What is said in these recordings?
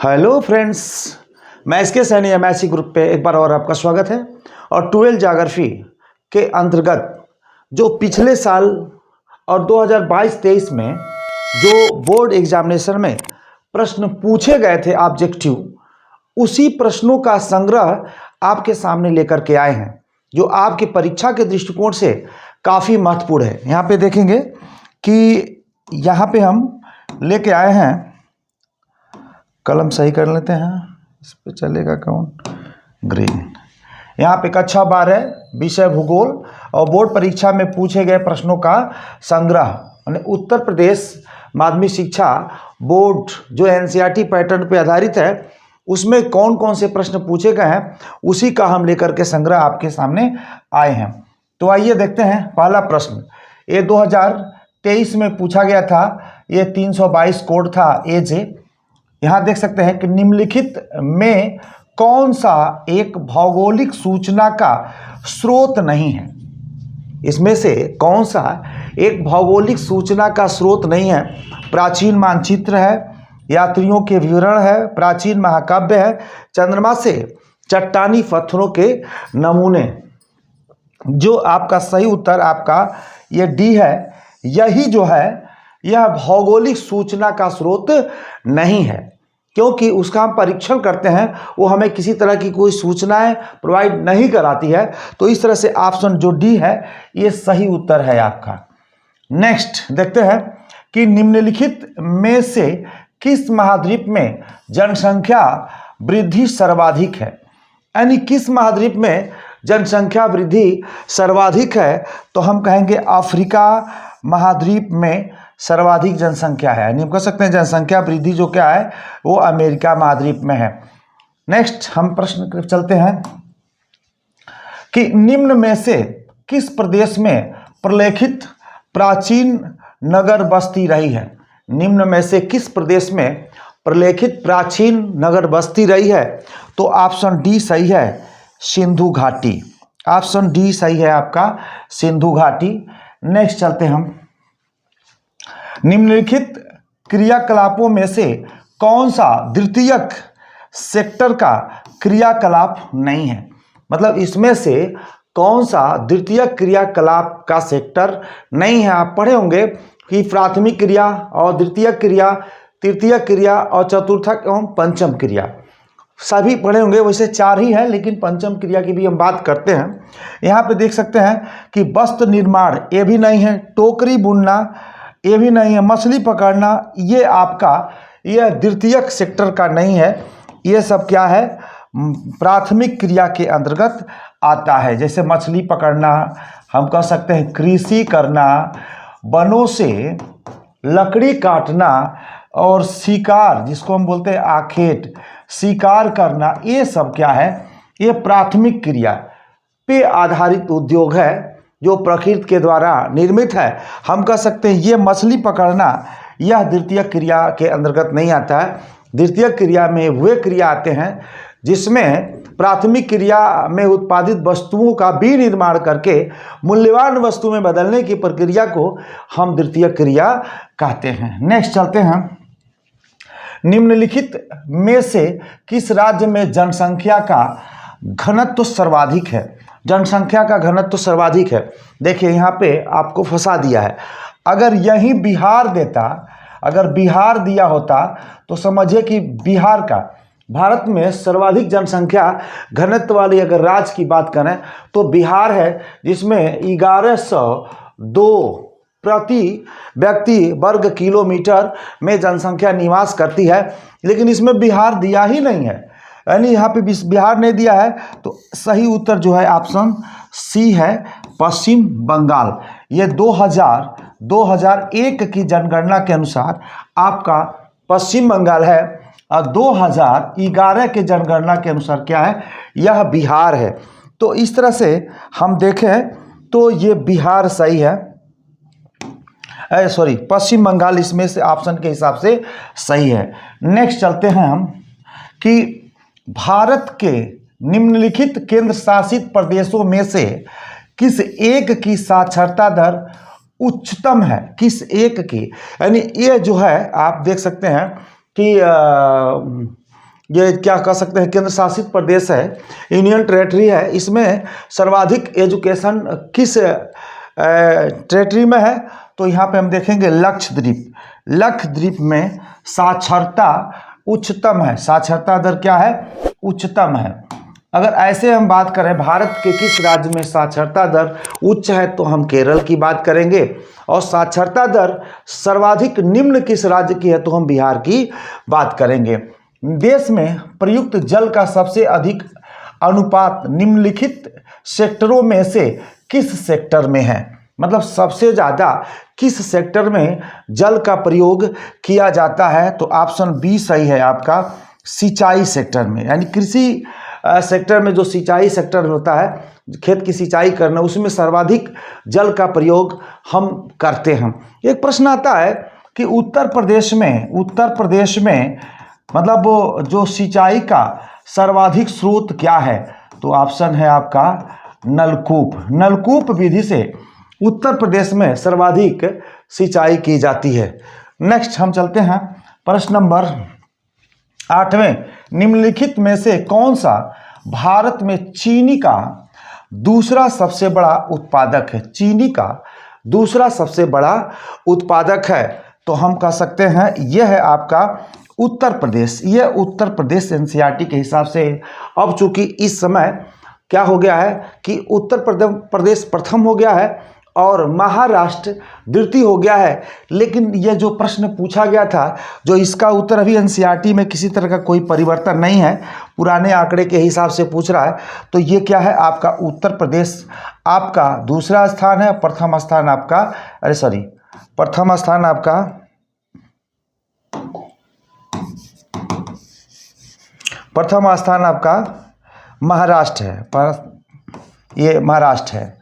Hello friends, मैं इसके Saini MSc group पे एक बार और आपका स्वागत है। और 12 ज्योग्राफी के अंतर्गत जो पिछले साल और 2022-23 में जो बोर्ड एग्जामिनेशन में प्रश्न पूछे गए थे ऑब्जेक्टिव, उसी प्रश्नों का संग्रह आपके सामने लेकर के आए हैं, जो आपकी परीक्षा के दृष्टिकोण से काफ़ी महत्वपूर्ण है। यहाँ पे देखेंगे कि यहाँ पे हम लेके आए हैं, कलम सही कर लेते हैं, इस पे चलेगा कौन, ग्रीन। यहाँ पे कक्षा 12 विषय भूगोल और बोर्ड परीक्षा में पूछे गए प्रश्नों का संग्रह, यानी उत्तर प्रदेश माध्यमिक शिक्षा बोर्ड जो एनसीईआरटी पैटर्न पे आधारित है, उसमें कौन कौन से प्रश्न पूछे गए हैं, उसी का हम लेकर के संग्रह आपके सामने आए हैं। तो आइए देखते हैं पहला प्रश्न। ये 2023 में पूछा गया था, ये 322 कोड था एजे। यहाँ देख सकते हैं कि निम्नलिखित में कौन सा एक भौगोलिक सूचना का स्रोत नहीं है। इसमें से कौन सा एक भौगोलिक सूचना का स्रोत नहीं है? प्राचीन मानचित्र है, यात्रियों के विवरण है, प्राचीन महाकाव्य है, चंद्रमा से चट्टानी पत्थरों के नमूने। जो आपका सही उत्तर आपका ये डी है। यही जो है यह भौगोलिक सूचना का स्रोत नहीं है, क्योंकि उसका हम परीक्षण करते हैं, वो हमें किसी तरह की कोई सूचनाएं प्रोवाइड नहीं कराती है। तो इस तरह से ऑप्शन जो डी है ये सही उत्तर है आपका। नेक्स्ट देखते हैं कि निम्नलिखित में से किस महाद्वीप में जनसंख्या वृद्धि सर्वाधिक है? यानी किस महाद्वीप में जनसंख्या वृद्धि सर्वाधिक है? तो हम कहेंगे अफ्रीका महाद्वीप में सर्वाधिक जनसंख्या है, यानी हम कह सकते हैं जनसंख्या वृद्धि जो क्या है वो अमेरिका महाद्वीप में है। नेक्स्ट हम प्रश्न की तरफ चलते हैं कि निम्न में से किस प्रदेश में प्रलेखित प्राचीन नगर बस्ती रही है? निम्न में से किस प्रदेश में प्रलेखित प्राचीन नगर बस्ती रही है? तो ऑप्शन डी सही है, सिंधु घाटी। ऑप्शन डी सही है आपका, सिंधु घाटी। नेक्स्ट चलते हम, निम्नलिखित क्रियाकलापों में से कौन सा द्वितीयक सेक्टर का क्रियाकलाप नहीं है? मतलब इसमें से कौन सा द्वितीयक क्रियाकलाप का सेक्टर नहीं है? आप पढ़े होंगे कि प्राथमिक क्रिया और द्वितीयक क्रिया, तृतीयक क्रिया और चतुर्थक एवं पंचम क्रिया सभी पढ़े होंगे। वैसे 4 ही है, लेकिन पंचम क्रिया की भी हम बात करते हैं। यहाँ पे देख सकते हैं कि वस्त्र निर्माण ये भी नहीं है, टोकरी बुनना ये भी नहीं है, मछली पकड़ना ये आपका यह द्वितीयक सेक्टर का नहीं है। ये सब क्या है, प्राथमिक क्रिया के अंतर्गत आता है। जैसे मछली पकड़ना, हम कह सकते हैं कृषि करना, वनों से लकड़ी काटना और शिकार जिसको हम बोलते हैं आखेट, शिकार करना, ये सब क्या है, ये प्राथमिक क्रिया पे आधारित उद्योग है जो प्रकृति के द्वारा निर्मित है। हम कह सकते हैं ये मछली पकड़ना यह द्वितीय क्रिया के अंतर्गत नहीं आता है। द्वितीय क्रिया में वे क्रिया आते हैं जिसमें प्राथमिक क्रिया में उत्पादित वस्तुओं का विनिर्माण करके मूल्यवान वस्तु में बदलने की प्रक्रिया को हम द्वितीय क्रिया कहते हैं। नेक्स्ट चलते हैं, निम्नलिखित में से किस राज्य में जनसंख्या का घनत्व सर्वाधिक है? जनसंख्या का घनत्व सर्वाधिक है। देखिए यहाँ पे आपको फंसा दिया है। अगर यही बिहार देता, अगर बिहार दिया होता तो समझिए कि बिहार का भारत में सर्वाधिक जनसंख्या घनत्व वाली अगर राज्य की बात करें तो बिहार है, जिसमें 1102 प्रति व्यक्ति वर्ग किलोमीटर में जनसंख्या निवास करती है। लेकिन इसमें बिहार दिया ही नहीं है, यानी यहाँ पे बिहार नहीं दिया है। तो सही उत्तर जो है ऑप्शन सी है, पश्चिम बंगाल। ये 2001 की जनगणना के अनुसार आपका पश्चिम बंगाल है, और 2011 के जनगणना के अनुसार क्या है, यह बिहार है। तो इस तरह से हम देखें तो ये बिहार सही है, सॉरी पश्चिम बंगाल इसमें से ऑप्शन के हिसाब से सही है। नेक्स्ट चलते हैं हम कि भारत के निम्नलिखित केंद्र शासित प्रदेशों में से किस एक की साक्षरता दर उच्चतम है? किस एक की, यानी ये जो है आप देख सकते हैं कि ये क्या कह सकते हैं केंद्र शासित प्रदेश है, यूनियन टेरेटरी है, इसमें सर्वाधिक एजुकेशन किस टेरेटरी में है? तो यहाँ पे हम देखेंगे लक्षद्वीप। लक्षद्वीप में साक्षरता उच्चतम है, साक्षरता दर क्या है? उच्चतम है। अगर ऐसे हम बात करें भारत के किस राज्य में साक्षरता दर उच्च है, तो हम केरल की बात करेंगे। और साक्षरता दर सर्वाधिक निम्न किस राज्य की है, तो हम बिहार की बात करेंगे। देश में प्रयुक्त जल का सबसे अधिक अनुपात निम्नलिखित सेक्टरों में से किस सेक्टर में है? मतलब सबसे ज़्यादा किस सेक्टर में जल का प्रयोग किया जाता है? तो ऑप्शन बी सही है आपका, सिंचाई सेक्टर में। यानी कृषि सेक्टर में जो सिंचाई सेक्टर होता है, खेत की सिंचाई करना, उसमें सर्वाधिक जल का प्रयोग हम करते हैं। एक प्रश्न आता है कि उत्तर प्रदेश में मतलब जो सिंचाई का सर्वाधिक स्रोत क्या है? तो ऑप्शन है आपका नलकूप। नलकूप विधि से उत्तर प्रदेश में सर्वाधिक सिंचाई की जाती है। नेक्स्ट हम चलते हैं प्रश्न नंबर 8वें। निम्नलिखित में से कौन सा भारत में चीनी का दूसरा सबसे बड़ा उत्पादक है? चीनी का दूसरा सबसे बड़ा उत्पादक है, तो हम कह सकते हैं यह है आपका उत्तर प्रदेश। यह उत्तर प्रदेश एनसीईआरटी के हिसाब से। अब चूंकि इस समय क्या हो गया है कि उत्तर प्रदेश प्रथम हो गया है और महाराष्ट्र द्वितीय हो गया है, लेकिन यह जो प्रश्न पूछा गया था, जो इसका उत्तर अभी एनसीईआरटी में किसी तरह का कोई परिवर्तन नहीं है, पुराने आंकड़े के हिसाब से पूछ रहा है। तो ये क्या है आपका उत्तर प्रदेश आपका दूसरा स्थान है, प्रथम स्थान आपका प्रथम स्थान आपका महाराष्ट्र है। ये महाराष्ट्र है।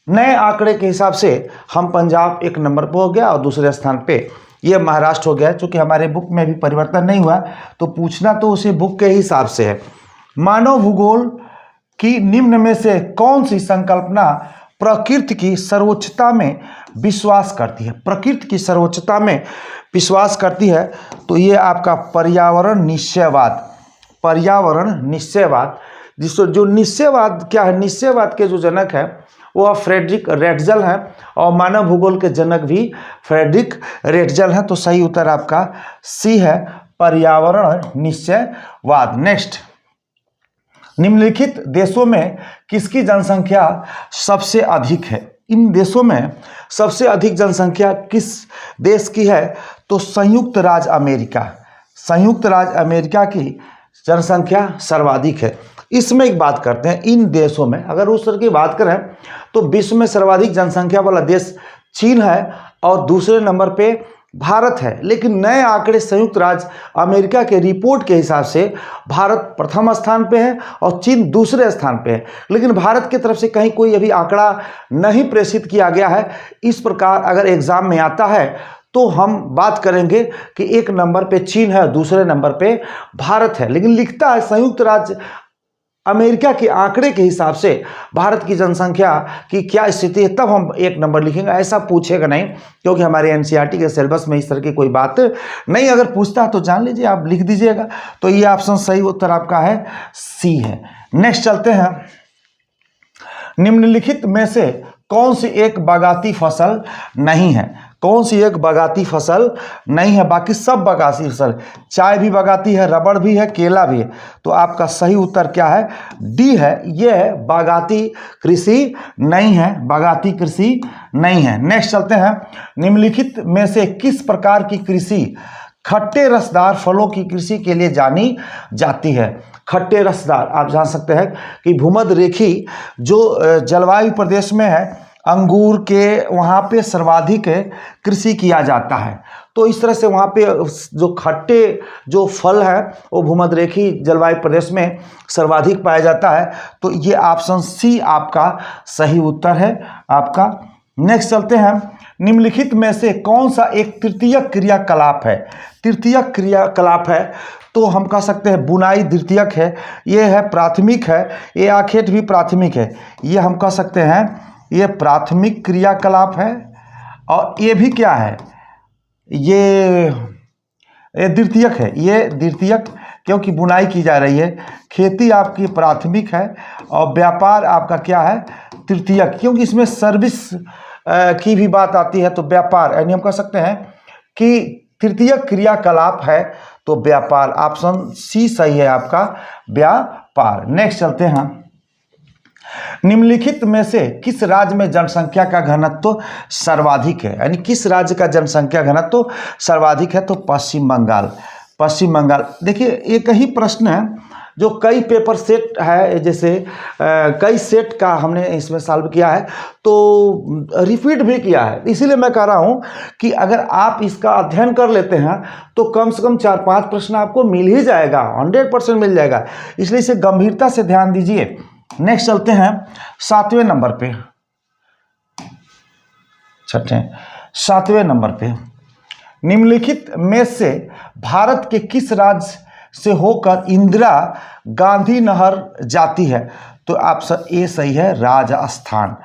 नए आंकड़े के हिसाब से हम पंजाब एक नंबर पर हो गया और दूसरे स्थान पे ये महाराष्ट्र हो गया। चूँकि हमारे बुक में भी परिवर्तन नहीं हुआ, तो पूछना तो उसी बुक के हिसाब से है। मानव भूगोल की निम्न में से कौन सी संकल्पना प्रकृति की सर्वोच्चता में विश्वास करती है? प्रकृति की सर्वोच्चता में विश्वास करती है, तो ये आपका पर्यावरण निश्चयवाद। जिसको जो निश्चयवाद क्या है, निश्चयवाद के जो जनक है वो फ्रेडरिक रेटजल हैं, और मानव भूगोल के जनक भी फ्रेडरिक रेटजल हैं। तो सही उत्तर आपका सी है, पर्यावरण निश्चयवाद। नेक्स्ट, निम्नलिखित देशों में किसकी जनसंख्या सबसे अधिक है? इन देशों में सबसे अधिक जनसंख्या किस देश की है? तो संयुक्त राज्य अमेरिका की जनसंख्या सर्वाधिक है। इसमें एक बात करते हैं, इन देशों में अगर उस तरह की बात करें तो विश्व में सर्वाधिक जनसंख्या वाला देश चीन है और दूसरे नंबर पे भारत है। लेकिन नए आंकड़े संयुक्त राज्य अमेरिका के रिपोर्ट के हिसाब से भारत प्रथम स्थान पे है और चीन दूसरे स्थान पे है। लेकिन भारत की तरफ से कहीं कोई अभी आंकड़ा नहीं प्रेषित किया गया है। इस प्रकार अगर एग्जाम में आता है तो हम बात करेंगे कि एक नंबर पे चीन है, दूसरे नंबर पे भारत है। लेकिन लिखता है संयुक्त राज्य अमेरिका के आंकड़े के हिसाब से भारत की जनसंख्या की क्या स्थिति है, तब हम एक नंबर लिखेंगे। ऐसा पूछेगा नहीं, क्योंकि हमारे एनसीईआरटी के सिलेबस में इस तरह की कोई बात नहीं। अगर पूछता है तो जान लीजिए, आप लिख दीजिएगा। तो ये ऑप्शन सही उत्तर आपका है, सी है। नेक्स्ट चलते हैं, निम्नलिखित में से कौन सी एक बागाती फसल नहीं है? कौन सी एक बागाती फसल नहीं है? बाकी सब बागाती फसल, चाय भी बागाती है, रबड़ भी है, केला भी है। तो आपका सही उत्तर क्या है? डी है, यह बागाती कृषि नहीं है, बागाती कृषि नहीं है। नेक्स्ट चलते हैं, निम्नलिखित में से किस प्रकार की कृषि खट्टे रसदार फलों की कृषि के लिए जानी जाती है? खट्टे रसदार आप जान सकते हैं कि भूमध्य रेखी जो जलवायु प्रदेश में है, अंगूर के वहाँ पे सर्वाधिक कृषि किया जाता है। तो इस तरह से वहाँ पे जो खट्टे जो फल है वो भूमध्य रेखी जलवायु प्रदेश में सर्वाधिक पाया जाता है। तो ये ऑप्शन सी आपका सही उत्तर है आपका। नेक्स्ट चलते हैं, निम्नलिखित में से कौन सा एक तृतीयक क्रियाकलाप है? तृतीयक क्रियाकलाप है तो हम कह सकते हैं बुनाई द्वितीयक है, ये है प्राथमिक है, ये आखेट भी प्राथमिक है। ये हम कह सकते हैं ये प्राथमिक क्रियाकलाप है, और ये भी क्या है, ये द्वितीयक है। ये द्वितीयक क्योंकि बुनाई की जा रही है। खेती आपकी प्राथमिक है और व्यापार आपका क्या है, तृतीयक, क्योंकि इसमें सर्विस की भी बात आती है। तो व्यापार यानी हम कह सकते हैं कि तृतीयक क्रियाकलाप है, तो व्यापार। ऑप्शन सी सही है आपका, व्यापार। नेक्स्ट चलते हैं। निम्नलिखित में से किस राज्य में जनसंख्या का घनत्व सर्वाधिक है, यानी किस राज्य का जनसंख्या घनत्व सर्वाधिक है? तो पश्चिम बंगाल। पश्चिम बंगाल। देखिए एक ही प्रश्न है जो कई पेपर सेट है, जैसे कई सेट का हमने इसमें सॉल्व किया है, तो रिपीट भी किया है। इसीलिए मैं कह रहा हूं कि अगर आप इसका अध्ययन कर लेते हैं तो कम से कम 4-5 प्रश्न आपको मिल ही जाएगा, 100% मिल जाएगा। इसलिए इसे गंभीरता से ध्यान दीजिए। नेक्स्ट चलते हैं 7वें नंबर पे, 7वें नंबर पे। निम्नलिखित में से भारत के किस राज्य से होकर इंदिरा गांधी नहर जाती है? तो ऑप्शन ए सही है, राजस्थान।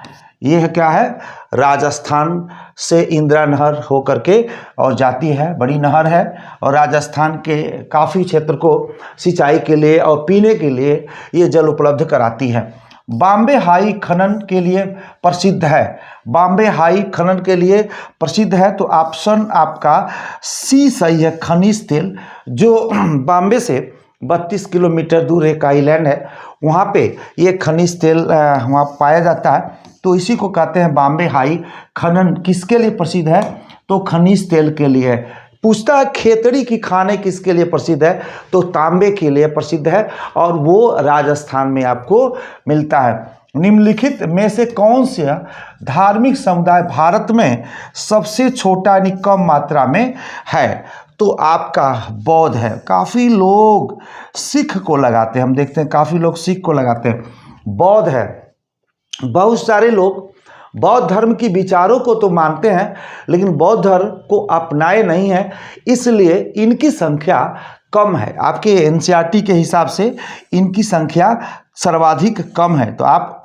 ये है क्या है, राजस्थान से इंदिरा नहर होकर के और जाती है, बड़ी नहर है और राजस्थान के काफ़ी क्षेत्र को सिंचाई के लिए और पीने के लिए ये जल उपलब्ध कराती है। बॉम्बे हाई खनन के लिए प्रसिद्ध है, बॉम्बे हाई खनन के लिए प्रसिद्ध है, तो ऑप्शन आपका सी सही है, खनिज तेल। जो बॉम्बे से 32 किलोमीटर दूर एक आइलैंड है, वहाँ पे ये खनिज तेल वहाँ पाया जाता है, तो इसी को कहते हैं बॉम्बे हाई खनन। किसके लिए प्रसिद्ध है? तो खनिज तेल के लिए। पूछता है खेतड़ी की खाने किसके लिए प्रसिद्ध है? तो तांबे के लिए प्रसिद्ध है और वो राजस्थान में आपको मिलता है। निम्नलिखित में से कौन सा धार्मिक समुदाय भारत में सबसे छोटा यानी कम मात्रा में है? तो आपका बौद्ध है। काफ़ी लोग सिख को लगाते हैं, हम देखते हैं काफ़ी लोग सिख को लगाते हैं। बौद्ध है। बहुत सारे लोग बौद्ध धर्म की विचारों को तो मानते हैं लेकिन बौद्ध धर्म को अपनाए नहीं हैं, इसलिए इनकी संख्या कम है। आपके एनसीईआरटी के हिसाब से इनकी संख्या सर्वाधिक कम है। तो आप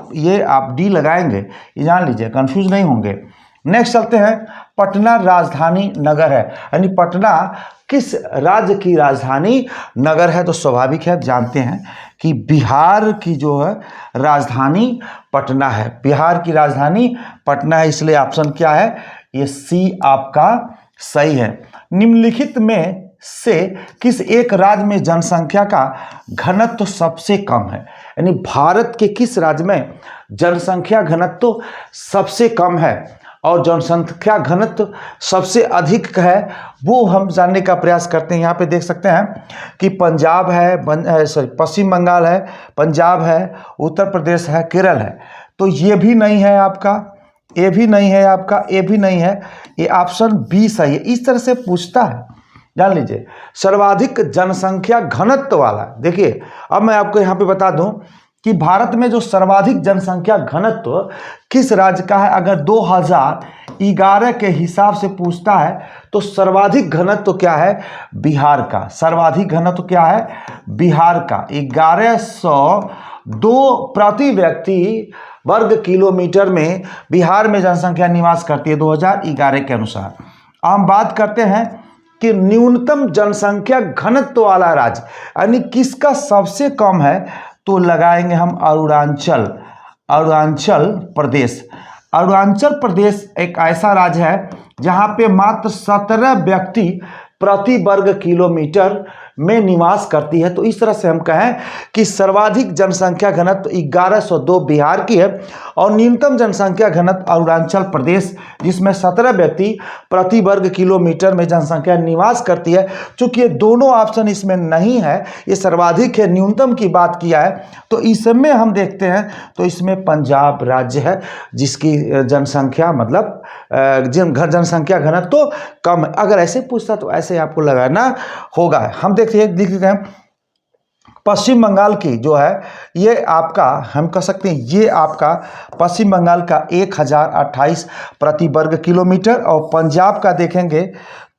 डी लगाएंगे, ये जान लीजिए, कंफ्यूज नहीं होंगे। नेक्स्ट चलते हैं। पटना राजधानी नगर है, यानी पटना किस राज्य की राजधानी नगर है? तो स्वाभाविक है, जानते हैं कि बिहार की जो है राजधानी पटना है, बिहार की राजधानी पटना है, इसलिए ऑप्शन क्या है? ये सी आपका सही है। निम्नलिखित में से किस एक राज्य में जनसंख्या का घनत्व सबसे कम है? यानी भारत के किस राज्य में जनसंख्या घनत्व सबसे कम है और जनसंख्या घनत्व सबसे अधिक है, वो हम जानने का प्रयास करते हैं। यहाँ पे देख सकते हैं कि पंजाब है, पश्चिम बंगाल है, पंजाब है, उत्तर प्रदेश है, केरल है। तो ये भी नहीं है आपका, ये भी नहीं है आपका, ये भी नहीं है, ये ऑप्शन बी सही है। इस तरह से पूछता है, जान लीजिए। सर्वाधिक जनसंख्या घनत्व वाला, देखिए अब मैं आपको यहाँ पे बता दूं कि भारत में जो सर्वाधिक जनसंख्या घनत्व किस राज्य का है, अगर 2011 के हिसाब से पूछता है तो सर्वाधिक घनत्व क्या है? बिहार का। सर्वाधिक घनत्व क्या है? बिहार का। 1102 प्रति व्यक्ति वर्ग किलोमीटर में बिहार में जनसंख्या निवास करती है 2011 के अनुसार। हम बात करते हैं कि न्यूनतम जनसंख्या घनत्व वाला राज्य यानी किसका सबसे कम है, तो लगाएंगे हम अरुणाचल प्रदेश। अरुणाचल प्रदेश एक ऐसा राज्य है जहां पे मात्र 17 व्यक्ति प्रति वर्ग किलोमीटर में निवास करती है। तो इस तरह से हम कहें कि सर्वाधिक जनसंख्या घनत्व 1102 बिहार की है और न्यूनतम जनसंख्या घनत्व अरुणाचल प्रदेश, जिसमें 17 व्यक्ति प्रति वर्ग किलोमीटर में जनसंख्या निवास करती है। चूंकि ये दोनों ऑप्शन इसमें नहीं है, ये सर्वाधिक है, न्यूनतम की बात किया है, तो इसमें हम देखते हैं तो इसमें पंजाब राज्य है जिसकी जनसंख्या मतलब जनसंख्या घनत्व तो कम है। अगर ऐसे पूछता तो ऐसे आपको लगाना होगा। हम देखते हैं, लिखते हैं पश्चिम बंगाल की जो है ये आपका, हम कह सकते हैं ये आपका पश्चिम बंगाल का 1028 प्रति वर्ग किलोमीटर और पंजाब का देखेंगे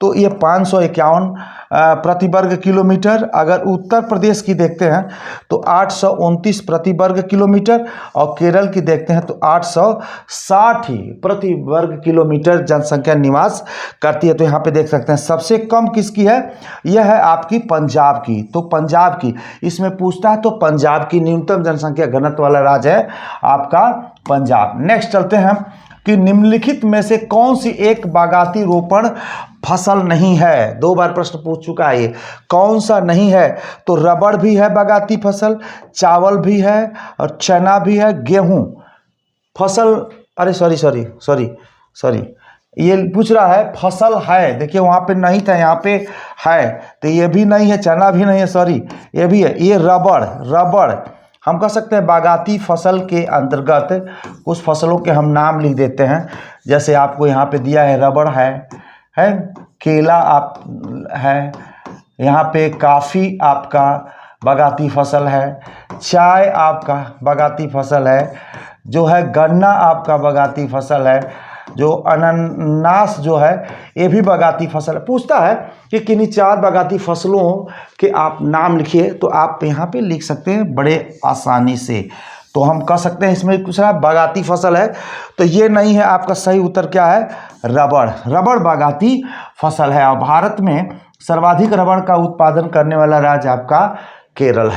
तो ये 551 प्रति वर्ग किलोमीटर। अगर उत्तर प्रदेश की देखते हैं तो 829 प्रति वर्ग किलोमीटर, और केरल की देखते हैं तो 860 ही प्रति वर्ग किलोमीटर जनसंख्या निवास करती है। तो यहाँ पे देख सकते हैं सबसे कम किसकी है, यह है आपकी पंजाब की। तो पंजाब की इसमें पूछता है तो पंजाब की न्यूनतम जनसंख्या घनत्व वाला राज्य है आपका पंजाब। नेक्स्ट चलते हैं कि निम्नलिखित में से कौन सी एक बागाती रोपण फसल नहीं है। 2 बार प्रश्न पूछ चुका है ये, कौन सा नहीं है। तो रबड़ भी है बागाती फसल, चावल भी है, और चना भी है, गेहूं फसल, अरे सॉरी ये पूछ रहा है फसल है, देखिए वहाँ पे नहीं था, यहाँ पे है, तो ये भी नहीं है, चना भी नहीं है, सॉरी ये भी है। ये रबड़ हम कह सकते हैं बागाती फसल के अंतर्गत कुछ फसलों के हम नाम लिख देते हैं। जैसे आपको यहाँ पे दिया है रबड़ है, केला आप है, यहाँ पे काफ़ी आपका बागाती फसल है, चाय आपका बागाती फसल है, जो है गन्ना आपका बागाती फसल है, जो अनानास जो है ये भी बागाती फसल है। पूछता है कि किन्हीं 4 बागाती फसलों के आप नाम लिखिए, तो आप यहाँ पे लिख सकते हैं बड़े आसानी से। तो हम कह सकते हैं इसमें कुछ बागाती फसल है, तो ये नहीं है, आपका सही उत्तर क्या है, रबड़ बागाती फसल है। और भारत में सर्वाधिक रबड़ का उत्पादन करने वाला राज्य आपका केरल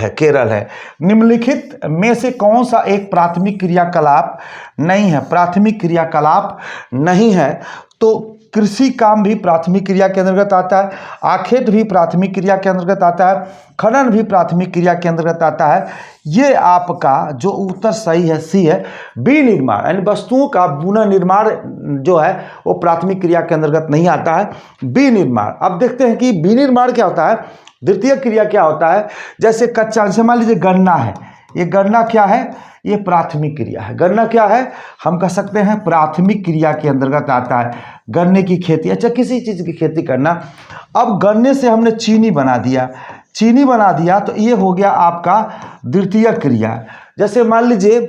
है। निम्नलिखित में से कौन सा एक प्राथमिक क्रियाकलाप नहीं है, प्राथमिक क्रियाकलाप नहीं है। तो कृषि काम भी प्राथमिक क्रिया के अंतर्गत आता है, आखेट भी प्राथमिक क्रिया के अंतर्गत आता है, खनन भी प्राथमिक क्रिया के अंतर्गत आता है। ये आपका जो उत्तर सही है सी है, विनिर्माण यानी वस्तुओं का पुनर्निर्माण जो है वो प्राथमिक क्रिया के अंतर्गत नहीं आता है, विनिर्माण। अब देखते हैं कि विनिर्माण क्या होता है, द्वितीय क्रिया क्या होता है। जैसे कच्चा, जैसे मान लीजिए गन्ना है, ये गन्ना क्या है, ये प्राथमिक क्रिया है। गन्ना क्या है, हम कह सकते हैं प्राथमिक क्रिया के अंतर्गत आता है। गन्ने की खेती, अच्छा किसी चीज़ की खेती करना। अब गन्ने से हमने चीनी बना दिया तो ये हो गया आपका द्वितीय क्रिया। जैसे मान लीजिए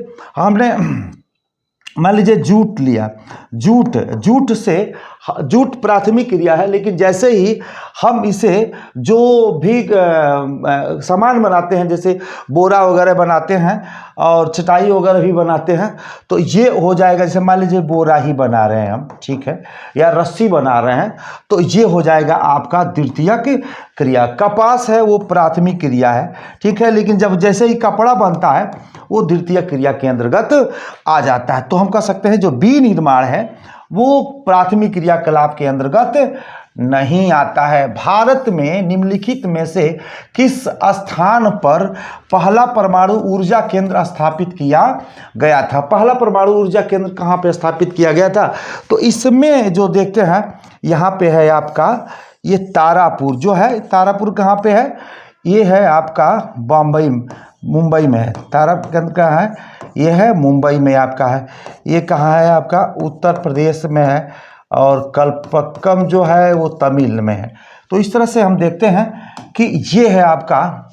जूट लिया, जूट प्राथमिक क्रिया है, लेकिन जैसे ही हम इसे जो भी सामान बनाते हैं, जैसे बोरा वगैरह बनाते हैं और चटाई वगैरह भी बनाते हैं, तो ये हो जाएगा। जैसे मान लीजिए बोरा ही बना रहे हैं हम, ठीक है, या रस्सी बना रहे हैं, तो ये हो जाएगा आपका द्वितीयक क्रिया। कपास है वो प्राथमिक क्रिया है, ठीक है, लेकिन जब जैसे ही कपड़ा बनता है वो द्वितीय क्रिया के अंतर्गत आ जाता है। तो हम कह सकते हैं जो विनिर्माण है वो प्राथमिक क्रियाकलाप के अंतर्गत नहीं आता है। भारत में निम्नलिखित में से किस स्थान पर पहला परमाणु ऊर्जा केंद्र स्थापित किया गया था। पहला परमाणु ऊर्जा केंद्र कहाँ पे स्थापित किया गया था, तो इसमें जो देखते हैं यहाँ पे है आपका ये तारापुर, जो है तारापुर कहाँ पे है, ये है आपका मुंबई में है। तारा केंद्र कहाँ है, ये है मुंबई में आपका है। ये कहाँ है आपका, उत्तर प्रदेश में है, और कल्पक्कम जो है वो तमिल में है। तो इस तरह से हम देखते हैं कि ये है आपका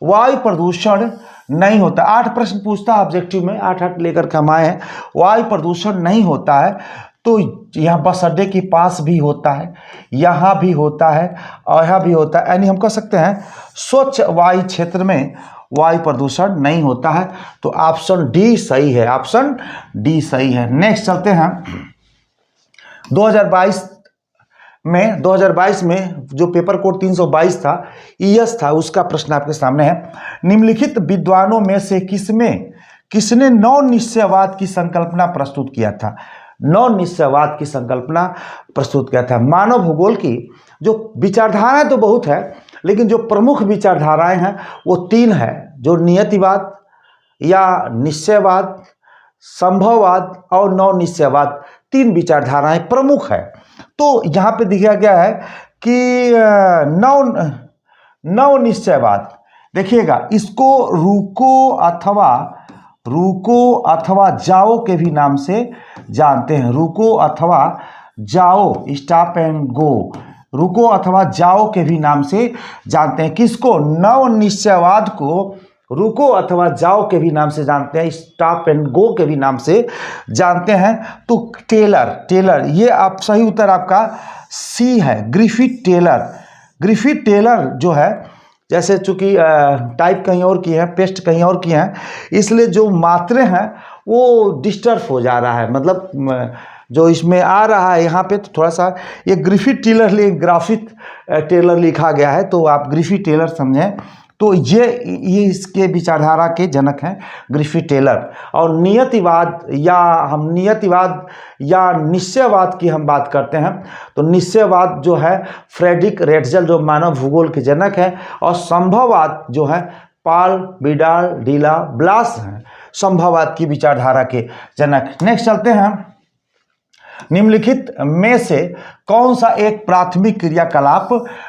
वायु प्रदूषण नहीं होता। 8 प्रश्न पूछता है ऑब्जेक्टिव में, 8 लेकर के हम आए हैं। वायु प्रदूषण नहीं होता है, तो यहाँ बस अड्डे के पास भी होता है, यहाँ भी होता है, और यहाँ भी होता है, यानी हम कह सकते हैं स्वच्छ वायु क्षेत्र में वायु प्रदूषण नहीं होता है। तो ऑप्शन डी सही है, ऑप्शन डी सही है। नेक्स्ट चलते हैं 2022 में जो पेपर कोड 322 था, ईएस था, उसका प्रश्न आपके सामने है। निम्नलिखित विद्वानों में से किसने नौ निश्चयवाद की संकल्पना प्रस्तुत किया था। नौ निश्चयवाद की संकल्पना प्रस्तुत किया था। मानव भूगोल की जो विचारधाराएं तो बहुत है, लेकिन जो प्रमुख विचारधाराएं हैं वो 3 है, जो नियतिवाद या निश्चयवाद, संभववाद और नौ निश्चयवाद, 3 विचारधाराएं प्रमुख है। तो यहाँ पे दिखाया गया है कि नौ निश्चयवाद, देखिएगा इसको रुको अथवा जाओ के भी नाम से जानते हैं। रुको अथवा जाओ, स्टॉप एंड गो, रुको अथवा जाओ के भी नाम से जानते हैं। किसको, नव निश्चयवाद को रुको अथवा जाओ के भी नाम से जानते हैं, स्टॉप एंड गो के भी नाम से जानते हैं। तो टेलर, ये आप सही उत्तर आपका सी है, ग्रिफिथ ग्रिफिथ टेलर जो है, जैसे चूंकि टाइप कहीं और की है, पेस्ट कहीं और की है, इसलिए जो मात्रे हैं वो डिस्टर्ब हो जा रहा है। मतलब जो इसमें आ रहा है यहाँ पे तो थोड़ा सा ये ग्रिफिथ टेलर लिखा गया है, तो आप ग्रिफिथ टेलर समझें। तो ये इसके विचारधारा के जनक हैं ग्रिफिथ टेलर। और नियतिवाद या निश्चयवाद की हम बात करते हैं तो निश्चयवाद जो है फ्रेडरिक रेटजल जो मानव भूगोल के जनक है, और संभववाद जो है पाल विडाल डीला ब्लास हैं संभववाद की विचारधारा के जनक। नेक्स्ट चलते हैं, निम्नलिखित में से कौन सा एक प्राथमिक क्रियाकलाप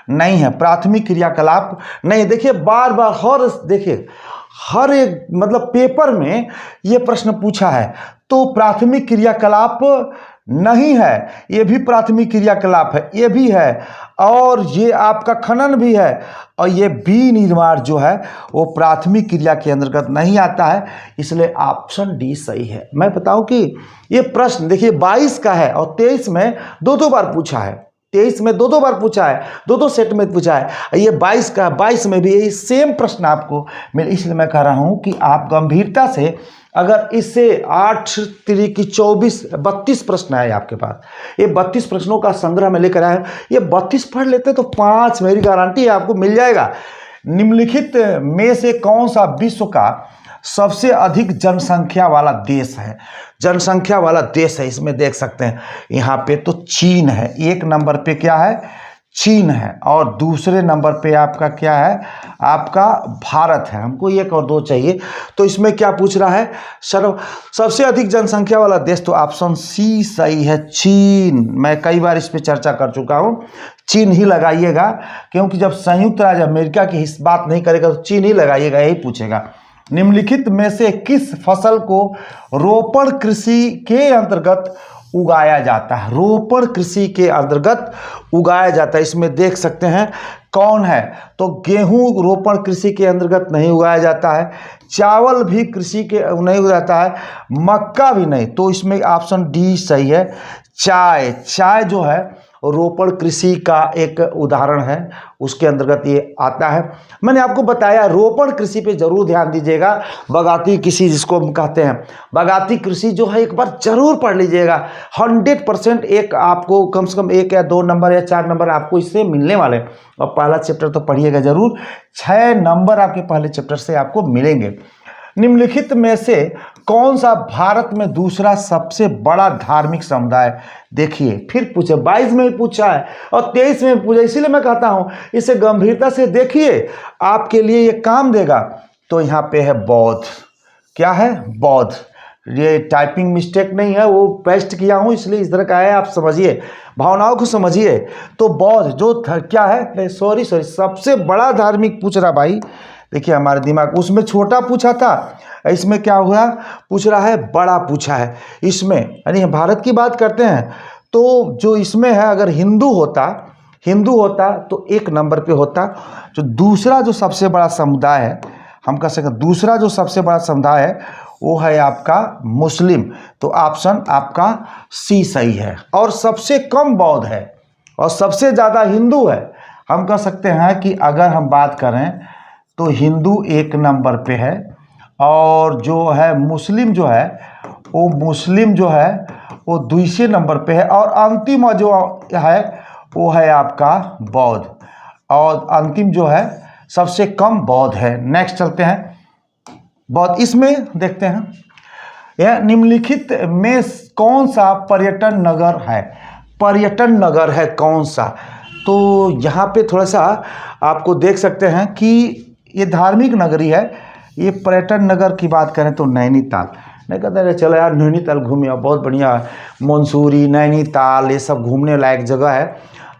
नहीं है? प्राथमिक क्रियाकलाप नहीं, देखिए बार बार हर एक मतलब पेपर में ये प्रश्न पूछा है, तो प्राथमिक क्रियाकलाप नहीं है, ये भी प्राथमिक क्रियाकलाप है, ये भी है, और ये आपका खनन भी है, और ये बी निर्माण जो है वो प्राथमिक क्रिया के अंतर्गत नहीं आता है, इसलिए ऑप्शन डी सही है। मैं बताऊं कि ये प्रश्न देखिए 22 का है और 23 में दो बार पूछा है, 23 में दो बार पूछा है, दो सेट में पूछा है, ये 22 का, 22 में भी यही सेम प्रश्न आपको मिले। इसलिए मैं कह रहा हूं कि आप गंभीरता से अगर इससे 8 3 की 32 प्रश्न है आपके पास, ये 32 प्रश्नों का संग्रह में लेकर आए, ये 32 पढ़ लेते तो 5 मेरी गारंटी है आपको मिल जाएगा। निम्नलिखित में से कौन सा विश्व का सबसे अधिक जनसंख्या वाला देश है? जनसंख्या वाला देश है, इसमें देख सकते हैं यहाँ पे तो चीन है, 1 नंबर पे क्या है? चीन है, और दूसरे नंबर पे आपका क्या है? आपका भारत है। हमको 1 और 2 चाहिए, तो इसमें क्या पूछ रहा है? सबसे अधिक जनसंख्या वाला देश, तो ऑप्शन सी सही है, चीन। मैं कई बार इस पे चर्चा कर चुका हूँ, चीन ही लगाइएगा, क्योंकि जब संयुक्त राज्य अमेरिका की बात नहीं करेगा तो चीन ही लगाइएगा, यही पूछेगा। निम्नलिखित में से किस फसल को रोपण कृषि के अंतर्गत उगाया जाता है? रोपण कृषि के अंतर्गत उगाया जाता है, इसमें देख सकते हैं कौन है? तो गेहूं रोपण कृषि के अंतर्गत नहीं उगाया जाता है, चावल भी कृषि के नहीं उगाया जाता है, मक्का भी नहीं, तो इसमें ऑप्शन डी सही है। चाय जो है रोपण कृषि का एक उदाहरण है, उसके अंतर्गत ये आता है। मैंने आपको बताया रोपण कृषि पे जरूर ध्यान दीजिएगा, बगाती कृषि जिसको हम कहते हैं, बगाती कृषि जो है एक बार जरूर पढ़ लीजिएगा। 100% एक आपको कम से कम 1 या 2 नंबर या 4 नंबर आपको इससे मिलने वाले, और पहला चैप्टर तो पढ़िएगा जरूर, 6 नंबर आपके पहले चैप्टर से आपको मिलेंगे। निम्नलिखित में से कौन सा भारत में दूसरा सबसे बड़ा धार्मिक समुदाय? देखिए फिर पूछे, 22 में भी पूछा है और 23 में भी पूछा, इसीलिए मैं कहता हूं इसे गंभीरता से देखिए, आपके लिए ये काम देगा। तो यहाँ पे है बौद्ध। क्या है? बौद्ध। ये टाइपिंग मिस्टेक नहीं है, वो पेस्ट किया हूं इसलिए इस तरह का है, आप समझिए, भावनाओं को समझिए। तो बौद्ध जो क्या है, सॉरी सबसे बड़ा धार्मिक पूछ रहा भाई, देखिए हमारे दिमाग, उसमें छोटा पूछा था, इसमें क्या हुआ? पूछ रहा है बड़ा पूछा है। इसमें यानी भारत की बात करते हैं, तो जो इसमें है अगर हिंदू होता तो 1 नंबर पे होता। जो दूसरा जो सबसे बड़ा समुदाय है, हम कह सकते दूसरा जो सबसे बड़ा समुदाय है वो है आपका मुस्लिम, तो ऑप्शन आपका सी सही है। और सबसे कम बौद्ध है और सबसे ज़्यादा हिंदू है। हम कह सकते हैं कि अगर हम बात करें तो हिंदू 1 नंबर पे है, और जो है मुस्लिम जो है वो दूसरे नंबर पे है, और अंतिम जो है वो है आपका बौद्ध, और अंतिम जो है सबसे कम बौद्ध है। नेक्स्ट चलते हैं, बौद्ध। इसमें देखते हैं यह निम्नलिखित में कौन सा पर्यटन नगर है? पर्यटन नगर है कौन सा? तो यहाँ पे थोड़ा सा आपको देख सकते हैं कि ये धार्मिक नगरी है। ये पर्यटन नगर की बात करें तो नैनीताल। नहीं कहते हैं चलो यार नैनीताल घूमिए, बहुत बढ़िया मंसूरी, नैनीताल, ये सब घूमने लायक जगह है,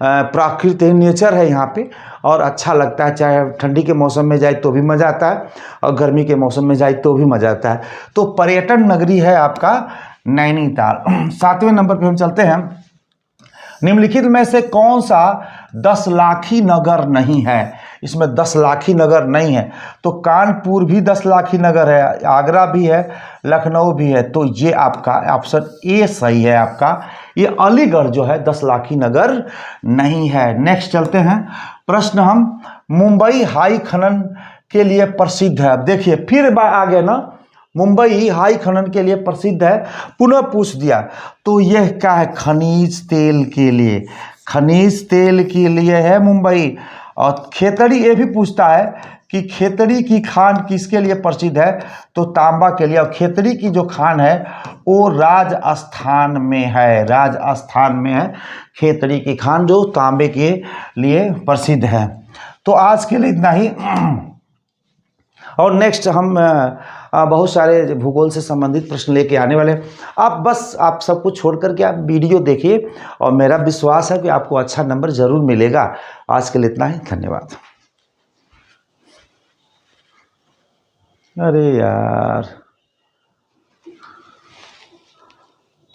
प्राकृतिक नेचर है यहाँ पे, और अच्छा लगता है। चाहे ठंडी के मौसम में जाए तो भी मज़ा आता है, और गर्मी के मौसम में जाए तो भी मज़ा आता है। तो पर्यटन नगरी है आपका नैनीताल। 7वें नंबर पे हम चलते हैं, निम्नलिखित में से कौन सा 10 लाखी नगर नहीं है? इसमें 10 लाखी नगर नहीं है, तो कानपुर भी 10 लाखी नगर है, आगरा भी है, लखनऊ भी है, तो ये आपका ऑप्शन ए सही है आपका। ये अलीगढ़ जो है 10 लाखी नगर नहीं है। नेक्स्ट चलते हैं, प्रश्न हम मुंबई हाई खनन के लिए प्रसिद्ध है। अब देखिए फिर आ गया ना, मुंबई हाई खनन के लिए प्रसिद्ध है, पुनः पूछ दिया। तो यह क्या है? खनिज तेल के लिए, खनिज तेल के लिए है मुंबई। और खेतड़ी ये भी पूछता है कि खेतड़ी की खान किसके लिए प्रसिद्ध है? तो तांबा के लिए। और खेतड़ी की जो खान है वो राजस्थान में है, राजस्थान में है खेतड़ी की खान, जो तांबे के लिए प्रसिद्ध है। तो आज के लिए इतना ही। और नेक्स्ट हम बहुत सारे भूगोल से संबंधित प्रश्न लेके आने वाले हैं। आप सब कुछ छोड़ करके आप वीडियो देखिए, और मेरा विश्वास है कि आपको अच्छा नंबर जरूर मिलेगा। आज के लिए इतना ही, धन्यवाद। अरे यार।